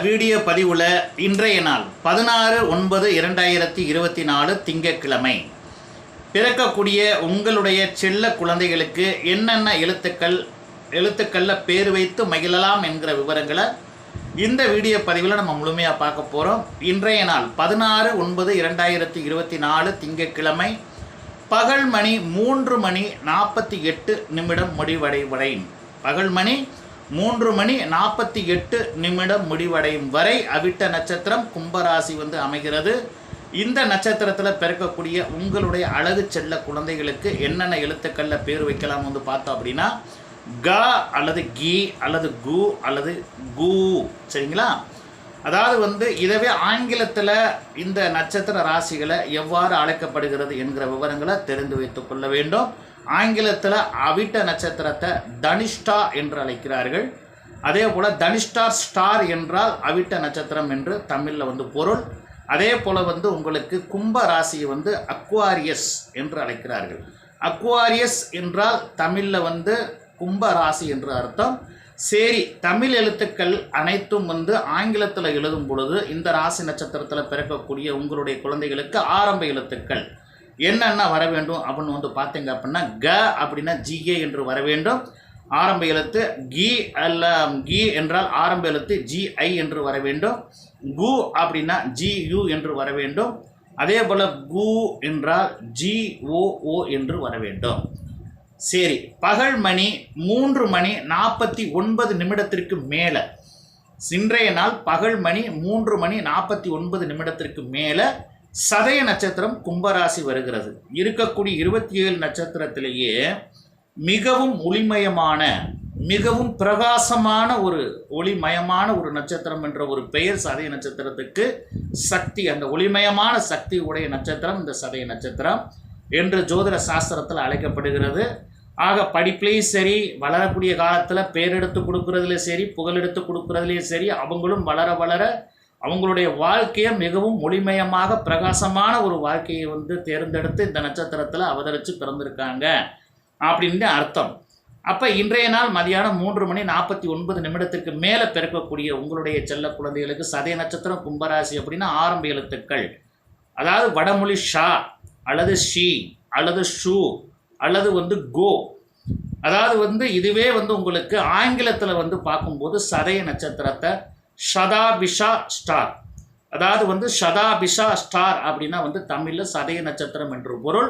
Video பதிவில் இன்றைய நாள் 16/9/2024 திங்கட்கிழமை பிறக்கக்கூடிய உங்களுடைய செல்ல குழந்தைகளுக்கு என்னென்ன எழுத்துக்களில் பேர் வைத்து மகிழலாம் என்கிற விவரங்களை இந்த வீடியோ பதிவில் நம்ம முழுமையாக பார்க்க போகிறோம். இன்றைய நாள் 16/9/2024 திங்கட்கிழமை பகல் மணி 3:48 முடிவடையும். பகல் மணி 3:48 முடிவடையும் வரை அவிட்ட நட்சத்திரம் கும்பராசி அமைகிறது. இந்த நட்சத்திரத்தில் பிறக்கக்கூடிய உங்களுடைய அழகு செல்ல குழந்தைகளுக்கு என்னென்ன எழுத்துக்களில் பேர் வைக்கலாம் பார்த்தோம் அப்படின்னா க அல்லது கி அல்லது கு அல்லது கு, சரிங்களா? அதாவது இதவே ஆங்கிலத்தில் இந்த நட்சத்திர ராசிகளை எவ்வாறு அழைக்கப்படுகிறது என்கிற விவரங்களை தெரிந்து வைத்துக் கொள்ள வேண்டும். ஆங்கிலத்தில் அவிட்ட நட்சத்திரத்தை தனிஷ்டா என்று அழைக்கிறார்கள். அதே போல் தனிஷ்டா ஸ்டார் என்றால் அவிட்ட நட்சத்திரம் என்று தமிழில் பொருள். அதே போல் உங்களுக்கு கும்ப ராசியை அக்வாரியஸ் என்று அழைக்கிறார்கள். அக்வாரியஸ் என்றால் தமிழில் கும்ப ராசி என்று அர்த்தம். சரி, தமிழ் எழுத்துக்கள் அனைத்தும் ஆங்கிலத்தில் எழுதும் பொழுது இந்த ராசி நட்சத்திரத்தில் பிறக்கக்கூடிய உங்களுடைய குழந்தைகளுக்கு ஆரம்ப எழுத்துக்கள் என்னென்ன வர வேண்டும் அப்படின்னு பார்த்தீங்க அப்படின்னா க அப்படின்னா ஜிஏ என்று வர வேண்டும் ஆரம்ப எழுத்து. கி கி என்றால் ஆரம்ப எழுத்து ஜிஐ என்று வர வேண்டும். கு அப்படின்னா ஜியு என்று வர வேண்டும். அதே போல் கு என்றால் ஜிஓஓ என்று வர வேண்டும். சரி, பகல் மணி 3:49 மேலே இன்றைய நாள் பகல் மணி 3:49 மேலே சதய நட்சத்திரம் கும்பராசி வருகிறது. இருக்கக்கூடிய 27 நட்சத்திரத்திலேயே மிகவும் ஒளிமயமான மிகவும் பிரகாசமான ஒளிமயமான ஒரு நட்சத்திரம் என்ற ஒரு பெயர் சதய நட்சத்திரத்துக்கு. சக்தி, அந்த ஒளிமயமான சக்தி உடைய நட்சத்திரம் இந்த சதய நட்சத்திரம் என்று ஜோதிட சாஸ்திரத்தில் அழைக்கப்படுகிறது. ஆக படிப்புலேயும் சரி, வளரக்கூடிய காலத்தில் பேரெடுத்து கொடுக்கறதுலையும் சரி, புகழெடுத்து கொடுக்கறதுலையும் சரி, அவங்களும் வளர வளர அவங்களுடைய வாழ்க்கையை மிகவும் ஒளிமயமாக பிரகாசமான ஒரு வாழ்க்கையை தேர்ந்தெடுத்து இந்த நட்சத்திரத்தில் அவதரித்து பிறந்திருக்காங்க அப்படின்னு அர்த்தம். அப்போ இன்றைய நாள் மதியானம் 3:49 மேலே பிறக்கக்கூடிய உங்களுடைய செல்ல குழந்தைகளுக்கு சதய நட்சத்திரம் கும்பராசி அப்படின்னா ஆரம்ப எழுத்துக்கள், அதாவது வடமொழி ஷா அல்லது ஷி அல்லது ஷூ அல்லது கோ. அதாவது இதுவே உங்களுக்கு ஆங்கிலத்தில் பார்க்கும்போது சதய நட்சத்திரத்தை ஷதாபிஷா ஸ்டார், அதாவது ஷதாபிஷா ஸ்டார் அப்படின்னா தமிழில் சதய நட்சத்திரம் என்று பொருள்.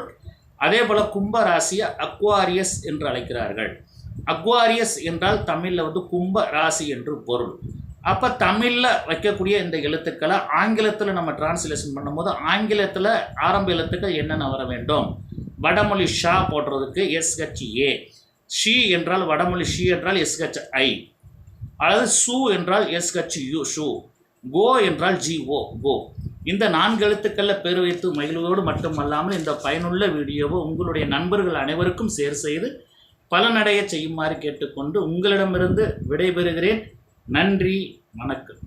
அதே போல் கும்பராசியை அக்வாரியஸ் என்று அழைக்கிறார்கள். அக்வாரியஸ் என்றால் தமிழில் கும்ப ராசி என்று பொருள். அப்போ தமிழில் வைக்கக்கூடிய இந்த எழுத்துக்களை ஆங்கிலத்தில் நம்ம டிரான்ஸ்லேஷன் பண்ணும்போது ஆங்கிலத்தில் ஆரம்ப எழுத்துக்கள் என்னென்ன வர வேண்டும்? வடமொழி ஷா போடுறதுக்கு SHA, ஷி என்றால் வடமொழி ஷி என்றால் SHI, அதாவது சு என்றால் SHU ஷூ, கோ என்றால் GO கோ. இந்த 4 எழுத்துக்களில் பேர் வைத்து மகிழ்வோடு மட்டுமல்லாமல் இந்த பயனுள்ள வீடியோவை உங்களுடைய நண்பர்கள் அனைவருக்கும் ஷேர் செய்து பலனடைய செய்யுமாறு கேட்டுக்கொண்டு உங்களிடமிருந்து விடைபெறுகிறேன். நன்றி, வணக்கம்.